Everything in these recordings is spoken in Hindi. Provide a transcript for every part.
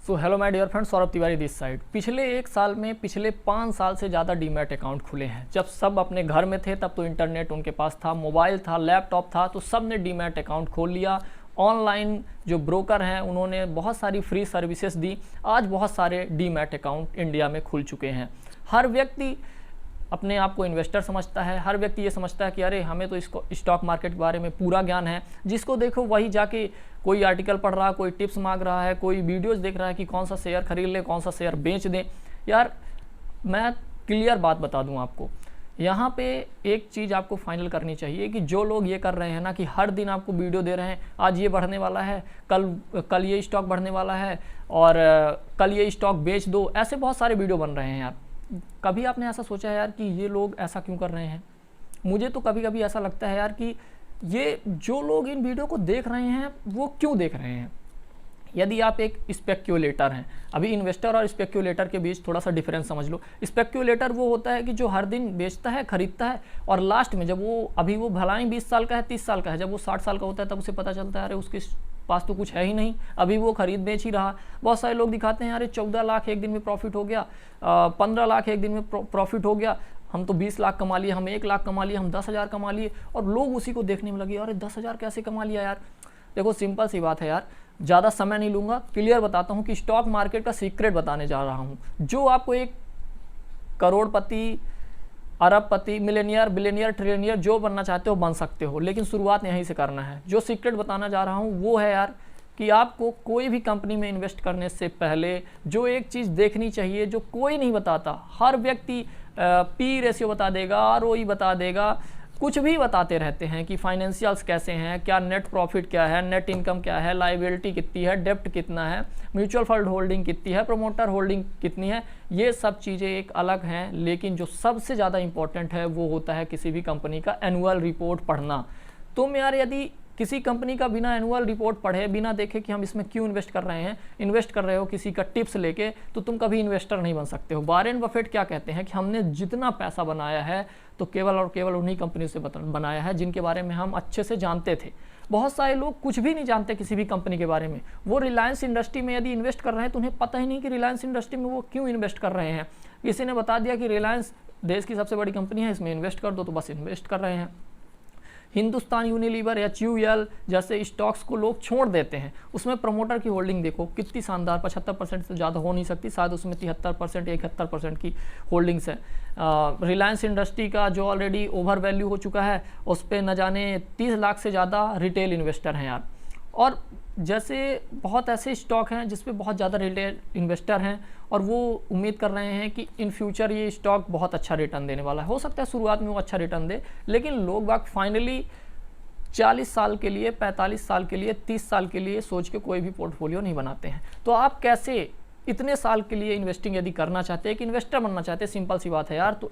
So hello my dear friend, Saurabh Tiwari this side. पिछले एक साल में पिछले 5 साल से ज़्यादा डीमैट अकाउंट खुले हैं। जब सब अपने घर में थे तब तो इंटरनेट उनके पास था, मोबाइल था, लैपटॉप था, तो सब ने डीमैट अकाउंट खोल लिया। ऑनलाइन जो ब्रोकर हैं उन्होंने बहुत सारी फ्री सर्विसेज दी। आज बहुत सारे डीमैट अकाउंट इंडिया में खुल चुके हैं। हर व्यक्ति अपने आप को इन्वेस्टर समझता है, हर व्यक्ति ये समझता है कि अरे हमें तो इसको स्टॉक मार्केट के बारे में पूरा ज्ञान है। जिसको देखो वही जाके कोई आर्टिकल पढ़ रहा है, कोई टिप्स मांग रहा है, कोई वीडियोस देख रहा है कि कौन सा शेयर खरीद ले, कौन सा शेयर बेच दें। यार मैं क्लियर बात बता दूं आपको, यहाँ पे एक चीज़ आपको फाइनल करनी चाहिए कि जो लोग ये कर रहे हैं ना कि हर दिन आपको वीडियो दे रहे हैं, आज ये बढ़ने वाला है, कल ये स्टॉक बढ़ने वाला है और कल ये स्टॉक बेच दो, ऐसे बहुत सारे वीडियो बन रहे हैं। यार कभी आपने ऐसा सोचा है यार कि ये लोग ऐसा क्यों कर रहे हैं? मुझे तो कभी कभी ऐसा लगता है यार कि ये जो लोग इन वीडियो को देख रहे हैं वो क्यों देख रहे हैं? यदि आप एक स्पेक्यूलेटर हैं, अभी इन्वेस्टर और स्पेक्यूलेटर के बीच थोड़ा सा डिफरेंस समझ लो। स्पेक्यूलेटर वो होता है कि जो हर दिन बेचता है, खरीदता है और लास्ट में जब वो भला ही 20 साल का है, 30 साल का है, जब वो 60 साल का होता है तब उसे पता चलता है अरे उसके पास तो कुछ है ही नहीं, अभी वो खरीद बेच ही रहा। बहुत सारे लोग दिखाते हैं अरे 14 लाख एक दिन में प्रॉफिट हो गया, 15 लाख एक दिन में प्रॉफिट हो गया, हम तो 20 लाख कमा लिए, हम 1 लाख कमा लिए, हम 10,000 कमा लिए। और लोग उसी को देखने में लगे अरे 10,000 कैसे कमा लिया यार। देखो सिंपल सी बात है यार, ज़्यादा समय नहीं लूँगा, क्लियर बताता हूँ कि स्टॉक मार्केट का सीक्रेट बताने जा रहा हूँ। जो आपको एक करोड़पति, अरबपति, मिलेनियर, बिलियनियर, ट्रिलियनियर जो बनना चाहते हो बन सकते हो, लेकिन शुरुआत यहीं से करना है। जो सीक्रेट बताना जा रहा हूँ वो है यार कि आपको कोई भी कंपनी में इन्वेस्ट करने से पहले जो एक चीज़ देखनी चाहिए जो कोई नहीं बताता। हर व्यक्ति पी रेशियो बता देगा, ROE बता देगा, कुछ भी बताते रहते हैं कि फाइनेंशियल्स कैसे हैं, क्या नेट प्रॉफिट क्या है, नेट इनकम क्या है, लायबिलिटी कितनी है, डेप्ट कितना है, म्यूचुअल फंड होल्डिंग कितनी है, प्रमोटर होल्डिंग कितनी है। ये सब चीज़ें एक अलग हैं, लेकिन जो सबसे ज़्यादा इंपॉर्टेंट है वो होता है किसी भी कंपनी का एनुअल रिपोर्ट पढ़ना। तुम यार यदि किसी कंपनी का बिना एनुअल रिपोर्ट पढ़े, बिना देखे कि हम इसमें क्यों इन्वेस्ट कर रहे हैं, इन्वेस्ट कर रहे हो किसी का टिप्स लेके, तो तुम कभी इन्वेस्टर नहीं बन सकते हो। वॉरेन बफेट क्या कहते हैं कि हमने जितना पैसा बनाया है तो केवल और केवल उन्हीं कंपनी से बनाया है जिनके बारे में हम अच्छे से जानते थे। बहुत सारे लोग कुछ भी नहीं जानते किसी भी कंपनी के बारे में। वो रिलायंस इंडस्ट्री में यदि इन्वेस्ट कर रहे हैं तो उन्हें पता ही नहीं कि रिलायंस इंडस्ट्री में वो क्यों इन्वेस्ट कर रहे हैं। किसी ने बता दिया कि रिलायंस देश की सबसे बड़ी कंपनी है, इसमें इन्वेस्ट कर दो, तो बस इन्वेस्ट कर रहे हैं। हिंदुस्तान यूनिलीवर, HUL जैसे स्टॉक्स को लोग छोड़ देते हैं। उसमें प्रमोटर की होल्डिंग देखो कितनी शानदार, 75% से ज़्यादा हो नहीं सकती, शायद उसमें 73% या 71% की होल्डिंग्स है। रिलायंस इंडस्ट्री का जो ऑलरेडी ओवर वैल्यू हो चुका है, उस पर न जाने 30 लाख से ज़्यादा रिटेल इन्वेस्टर हैं यार। और जैसे बहुत ऐसे स्टॉक हैं जिस पे बहुत ज़्यादा रिटेल इन्वेस्टर हैं और वो उम्मीद कर रहे हैं कि इन फ्यूचर ये स्टॉक बहुत अच्छा रिटर्न देने वाला है। हो सकता है शुरुआत में वो अच्छा रिटर्न दे, लेकिन लोग बाग फाइनली 40 साल के लिए, 45 साल के लिए, 30 साल के लिए सोच के कोई भी पोर्टफोलियो नहीं बनाते हैं। तो आप कैसे इतने साल के लिए इन्वेस्टिंग यदि करना चाहते हैं, एक इन्वेस्टर बनना चाहते हैं, सिंपल सी बात है यार, तो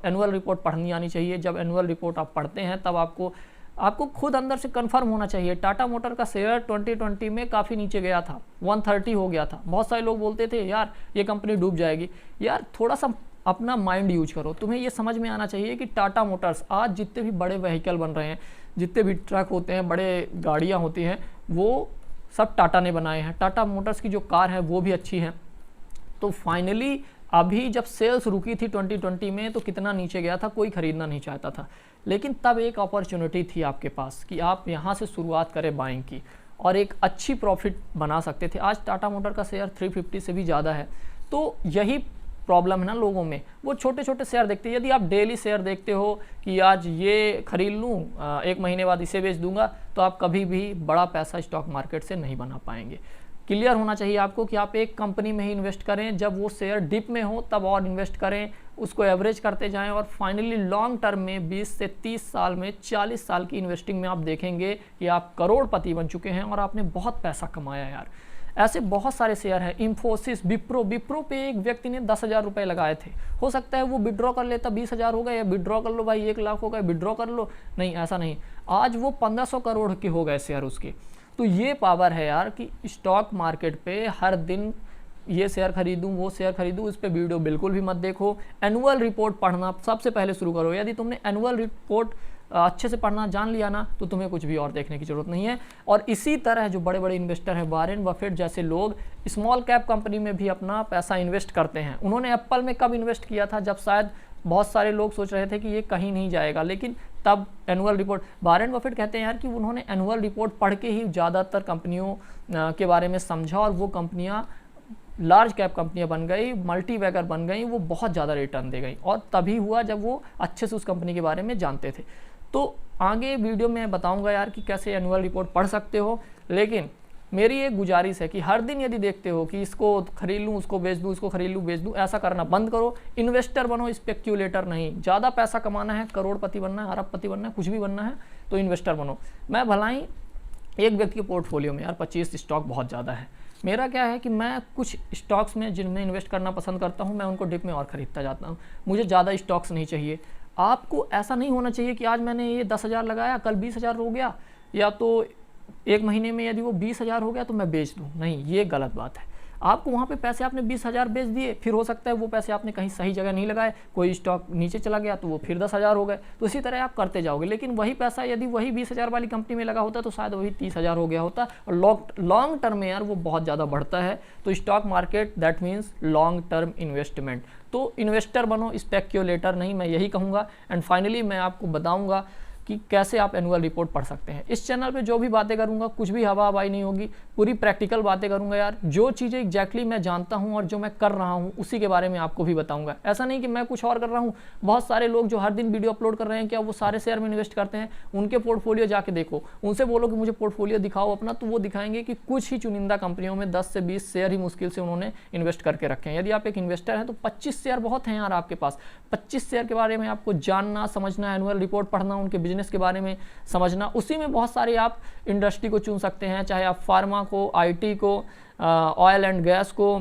एनुअल रिपोर्ट पढ़नी आनी चाहिए। जब एनुअल रिपोर्ट आप पढ़ते हैं तब आपको खुद अंदर से कंफर्म होना चाहिए। टाटा मोटर का शेयर 2020 में काफ़ी नीचे गया था, 130 हो गया था। बहुत सारे लोग बोलते थे यार ये कंपनी डूब जाएगी। यार थोड़ा सा अपना माइंड यूज करो। तुम्हें ये समझ में आना चाहिए कि टाटा मोटर्स आज जितने भी बड़े व्हीकल बन रहे हैं, जितने भी ट्रक होते हैं, बड़े गाड़ियाँ होती हैं, वो सब टाटा ने बनाए हैं। टाटा मोटर्स की जो कार है वो भी अच्छी है। तो फाइनली अभी जब सेल्स रुकी थी 2020 में तो कितना नीचे गया था, कोई खरीदना नहीं चाहता था, लेकिन तब एक अपॉर्चुनिटी थी आपके पास कि आप यहाँ से शुरुआत करें बाइंग की और एक अच्छी प्रॉफिट बना सकते थे। आज टाटा मोटर का शेयर 350 से भी ज़्यादा है। तो यही प्रॉब्लम है ना लोगों में, वो छोटे छोटे शेयर देखते हैं। यदि आप डेली शेयर देखते हो कि आज ये खरीद लूँ, 1 महीने बाद इसे बेच दूंगा, तो आप कभी भी बड़ा पैसा स्टॉक मार्केट से नहीं बना पाएंगे। क्लियर होना चाहिए आपको कि आप एक कंपनी में ही इन्वेस्ट करें, जब वो शेयर डिप में हो तब और इन्वेस्ट करें, उसको एवरेज करते जाएं और फाइनली लॉन्ग टर्म में 20 से 30 साल में, 40 साल की इन्वेस्टिंग में आप देखेंगे कि आप करोड़पति बन चुके हैं और आपने बहुत पैसा कमाया यार। ऐसे बहुत सारे शेयर हैं, इंफोसिस, विप्रो पे एक व्यक्ति ने 10,000 रुपये लगाए थे। हो सकता है वो विड्रॉ कर लेता, 20,000 हो गए, या विड्रॉ कर लो भाई 1 लाख हो गए, विड्रॉ कर लो। नहीं, ऐसा नहीं, आज वो 1500 करोड़ के हो गए शेयर उसके। तो ये पावर है यार कि स्टॉक मार्केट पे हर दिन ये शेयर खरीदूं, वो शेयर खरीदूं, इस पे वीडियो बिल्कुल भी मत देखो। एनुअल रिपोर्ट पढ़ना सबसे पहले शुरू करो। यदि तुमने एनुअल रिपोर्ट अच्छे से पढ़ना जान लिया ना, तो तुम्हें कुछ भी और देखने की ज़रूरत नहीं है। और इसी तरह जो बड़े बड़े इन्वेस्टर हैं, वॉरेन बफेट जैसे लोग स्मॉल कैप कंपनी में भी अपना पैसा इन्वेस्ट करते हैं। उन्होंने एप्पल में कब इन्वेस्ट किया था? जब शायद बहुत सारे लोग सोच रहे थे कि ये कहीं नहीं जाएगा, लेकिन तब एनुअल रिपोर्ट, वॉरेन बफेट कहते हैं यार कि उन्होंने एनुअल रिपोर्ट पढ़ के ही ज़्यादातर कंपनियों के बारे में समझा, और वो कंपनियां लार्ज कैप कंपनियां बन गई, मल्टी बैगर बन गई, वो बहुत ज़्यादा रिटर्न दे गई। और तभी हुआ जब वो अच्छे से उस कंपनी के बारे में जानते थे। तो आगे वीडियो में बताऊंगा यार कि कैसे एनुअल रिपोर्ट पढ़ सकते हो। लेकिन मेरी एक गुजारिश है कि हर दिन यदि देखते हो कि इसको खरीद लूँ, उसको बेच दूँ, इसको खरीद लूँ, बेच दूँ, ऐसा करना बंद करो। इन्वेस्टर बनो, स्पेक्यूलेटर नहीं। ज़्यादा पैसा कमाना है, करोड़पति बनना है, अरबपति बनना है, कुछ भी बनना है, तो इन्वेस्टर बनो। मैं भलाई एक व्यक्ति के पोर्टफोलियो में यार 25 स्टॉक बहुत ज़्यादा है। मेरा क्या है कि मैं कुछ स्टॉक्स में जिनमें इन्वेस्ट करना पसंद करता हूँ, मैं उनको डिप में और ख़रीदता जाता हूँ। मुझे ज़्यादा स्टॉक्स नहीं चाहिए। आपको ऐसा नहीं होना चाहिए कि आज मैंने ये 10,000 लगाया, कल 20,000 हो गया, या तो एक महीने में यदि वो 20,000 हो गया तो मैं बेच दूँ। नहीं, ये गलत बात है। आपको वहाँ पे पैसे आपने 20,000 बेच दिए, फिर हो सकता है वो पैसे आपने कहीं सही जगह नहीं लगाए, कोई स्टॉक नीचे चला गया तो वो फिर 10,000 हो गए, तो इसी तरह आप करते जाओगे। लेकिन वही पैसा यदि वही 20,000 वाली कंपनी में लगा होता तो शायद वही 30,000 हो गया होता। और लॉन्ग टर्म में यार वो बहुत ज़्यादा बढ़ता है। तो stock market that means long term investment. तो इन्वेस्टर बनो, स्पेक्यूलेटर नहीं, मैं यही कहूँगा। एंड फाइनली मैं आपको बताऊँगा कि कैसे आप एनुअल रिपोर्ट पढ़ सकते हैं। इस चैनल पे जो भी बातें करूंगा कुछ भी हवा हवाई नहीं होगी, पूरी प्रैक्टिकल बातें करूंगा यार। जो चीज़ें एग्जैक्टली मैं जानता हूं और जो मैं कर रहा हूं उसी के बारे में आपको भी बताऊंगा। ऐसा नहीं कि मैं कुछ और कर रहा हूं। बहुत सारे लोग जो हर दिन वीडियो अपलोड कर रहे हैं, क्या वो सारे शेयर में इन्वेस्ट करते हैं? उनके पोर्टफोलियो जाके देखो, उनसे बोलो कि मुझे पोर्टफोलियो दिखाओ अपना, तो वो दिखाएंगे कि कुछ ही चुनिंदा कंपनियों में 10 से 20 शेयर ही मुश्किल से उन्होंने इन्वेस्ट करके रखे हैं। यदि आप एक इन्वेस्टर हैं तो 25 शेयर बहुत हैं यार आपके पास। 25 शेयर के बारे में आपको जानना, समझना, एनुअल रिपोर्ट पढ़ना, उनके बिजनेस के बारे में समझना। उसी में बहुत सारे आप इंडस्ट्री को चुन सकते हैं, चाहे आप फार्मा को, आईटी को, ऑयल एंड गैस को,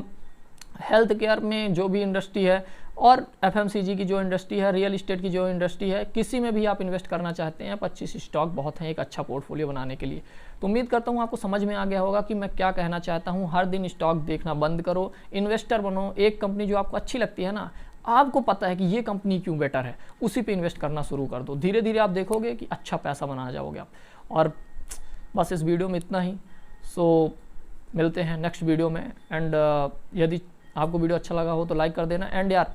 हेल्थ केयर में जो भी इंडस्ट्री है, और एफएमसीजी की जो इंडस्ट्री है, रियल एस्टेट की जो इंडस्ट्री है, किसी में भी आप इन्वेस्ट करना चाहते हैं। 25 स्टॉक बहुत हैं एक अच्छा पोर्टफोलियो बनाने के लिए। तो उम्मीद करता हूँ आपको समझ में आ गया होगा कि मैं क्या कहना चाहता हूँ। हर दिन स्टॉक देखना बंद करो, इन्वेस्टर बनो। एक कंपनी जो आपको अच्छी लगती है ना, आपको पता है कि ये कंपनी क्यों बेटर है, उसी पे इन्वेस्ट करना शुरू कर दो। धीरे धीरे आप देखोगे कि अच्छा पैसा बना जाओगे आप। और बस इस वीडियो में इतना ही। सो मिलते हैं नेक्स्ट वीडियो में। एंड यदि आपको वीडियो अच्छा लगा हो तो लाइक कर देना। एंड यार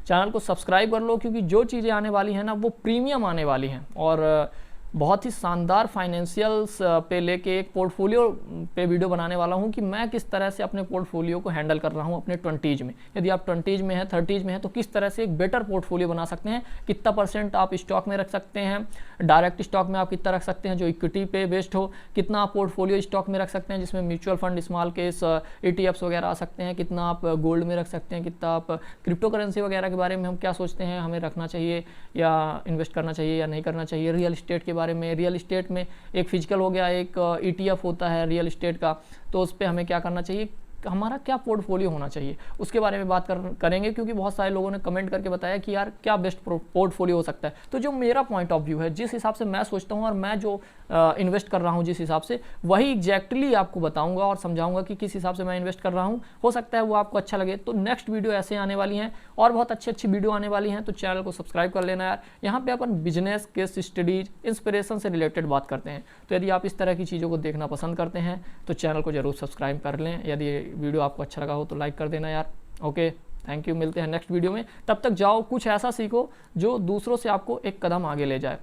चैनल को सब्सक्राइब कर लो, क्योंकि जो चीज़ें आने वाली हैं ना वो प्रीमियम आने वाली हैं, और बहुत ही शानदार फाइनेंशियल्स पे लेके एक पोर्टफोलियो पे वीडियो बनाने वाला हूं कि मैं किस तरह से अपने पोर्टफोलियो को हैंडल कर रहा हूं अपने 20s में। यदि आप 20s में हैं, 30s में हैं, तो किस तरह से एक बेटर पोर्टफोलियो बना सकते हैं, कितना परसेंट आप स्टॉक में रख सकते हैं, डायरेक्ट स्टॉक में आप कितना रख सकते हैं जो इक्विटी पे बेस्ड हो, कितना आप पोर्टफोलियो स्टॉक में रख सकते हैं जिसमें mutual fund, small case, ETFs वगैरह आ सकते हैं, कितना आप गोल्ड में रख सकते हैं, कितना आप क्रिप्टो करेंसी वगैरह के बारे में हम क्या सोचते हैं, हमें रखना चाहिए या इन्वेस्ट करना चाहिए या नहीं करना चाहिए। रियल इस्टेट के बारे में, रियल इस्टेट में एक फिजिकल हो गया, एक ETF होता है रियल इस्टेट का, तो उस पर हमें क्या करना चाहिए, हमारा क्या पोर्टफोलियो होना चाहिए, उसके बारे में बात करेंगे। क्योंकि बहुत सारे लोगों ने कमेंट करके बताया कि यार क्या बेस्ट पोर्टफोलियो हो सकता है। तो जो मेरा पॉइंट ऑफ व्यू है, जिस हिसाब से मैं सोचता हूँ और मैं जो इन्वेस्ट कर रहा हूँ जिस हिसाब से, वही एग्जैक्टली आपको बताऊंगा और समझाऊंगा कि किस हिसाब से मैं इन्वेस्ट कर रहा हूँ। हो सकता है वो आपको अच्छा लगे। तो नेक्स्ट वीडियो ऐसे आने वाली हैं और बहुत अच्छी वीडियो आने वाली हैं, तो चैनल को सब्सक्राइब कर लेना यार। यहाँ पे अपन बिजनेस, केस स्टडीज, इंस्पिरेशन से रिलेटेड बात करते हैं। तो यदि आप इस तरह की चीज़ों को देखना पसंद करते हैं तो चैनल को जरूर सब्सक्राइब कर लें। यदि वीडियो आपको अच्छा लगा हो तो लाइक कर देना यार। Okay, thank you. मिलते हैं नेक्स्ट वीडियो में। तब तक जाओ कुछ ऐसा सीखो जो दूसरों से आपको एक कदम आगे ले जाए।